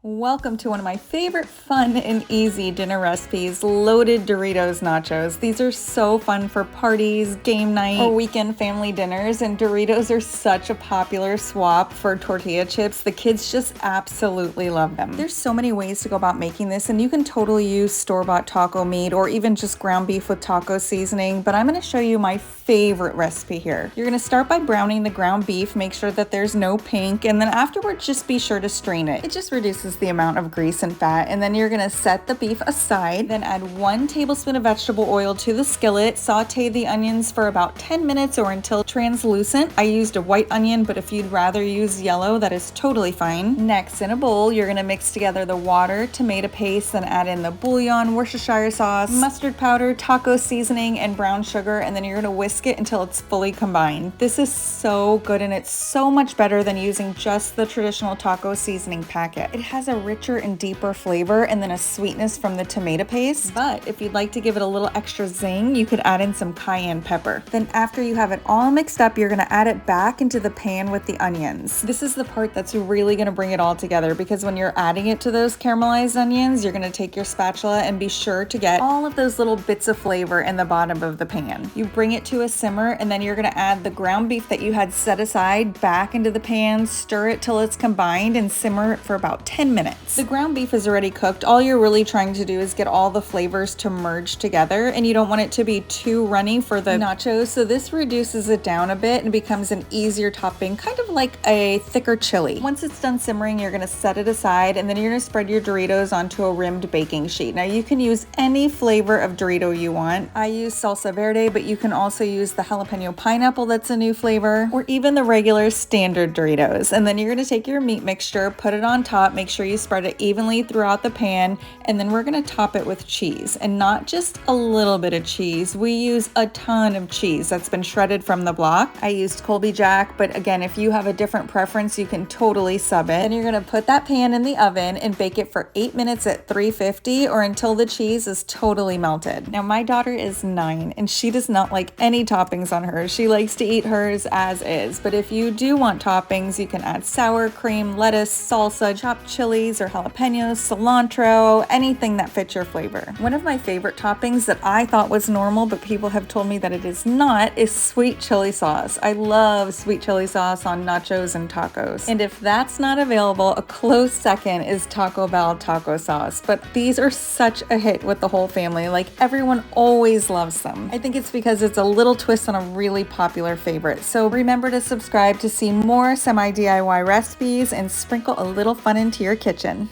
Welcome to one of my favorite fun and easy dinner recipes, loaded Doritos Nachos. These are so fun for parties, game night, or weekend family dinners, and Doritos are such a popular swap for tortilla chips. The kids just absolutely love them. There's so many ways to go about making this, and you can totally use store-bought taco meat or even just ground beef with taco seasoning, but I'm going to show you my favorite recipe here. You're going to start by browning the ground beef, make sure that there's no pink, and then afterwards just be sure to strain it. It just reduces the amount of grease and fat. And then you're going to set the beef aside, then add 1 tablespoon of vegetable oil to the skillet. Saute the onions for about 10 minutes or until translucent. I used a white onion, but if you'd rather use yellow, that is totally fine. Next, in a bowl, you're going to mix together the water, tomato paste, then add in the bouillon, Worcestershire sauce, mustard powder, taco seasoning, and brown sugar, and then you're going to whisk it until it's fully combined. This is so good, and it's so much better than using just the traditional taco seasoning packet. It has a richer and deeper flavor and then a sweetness from the tomato paste. But if you'd like to give it a little extra zing, you could add in some cayenne pepper. Then after you have it all mixed up, you're gonna add it back into the pan with the onions. This is the part that's really gonna bring it all together, because when you're adding it to those caramelized onions, you're gonna take your spatula and be sure to get all of those little bits of flavor in the bottom of the pan. You bring it to a simmer, and then you're gonna add the ground beef that you had set aside back into the pan, stir it till it's combined, and simmer it for about 10 minutes. The ground beef is already cooked. All you're really trying to do is get all the flavors to merge together, and you don't want it to be too runny for the nachos, so this reduces it down a bit and becomes an easier topping, kind of like a thicker chili. Once it's done simmering, you're gonna set it aside, and then you're gonna spread your Doritos onto a rimmed baking sheet. Now you can use any flavor of Dorito you want. I use Salsa Verde, but you can also use the jalapeno pineapple, that's a new flavor, or even the regular standard Doritos. And then you're gonna take your meat mixture, put it on top, make sure you spread it evenly throughout the pan, and then we're gonna top it with cheese, and not just a little bit of cheese. We use a ton of cheese that's been shredded from the block. I used Colby Jack, but again, if you have a different preference, you can totally sub it. And you're gonna put that pan in the oven and bake it for 8 minutes at 350 or until the cheese is totally melted. Now my daughter is 9 and she does not like any toppings on hers. She likes to eat hers as is, but if you do want toppings, you can add sour cream, lettuce, salsa, chopped chilies or jalapeños, cilantro, anything that fits your flavor. One of my favorite toppings that I thought was normal, but people have told me that it is not, is sweet chili sauce. I love sweet chili sauce on nachos and tacos. And if that's not available, a close second is Taco Bell taco sauce. But these are such a hit with the whole family. Like, everyone always loves them. I think it's because it's a little twist on a really popular favorite. So remember to subscribe to see more semi-DIY recipes and sprinkle a little fun into your kitchen.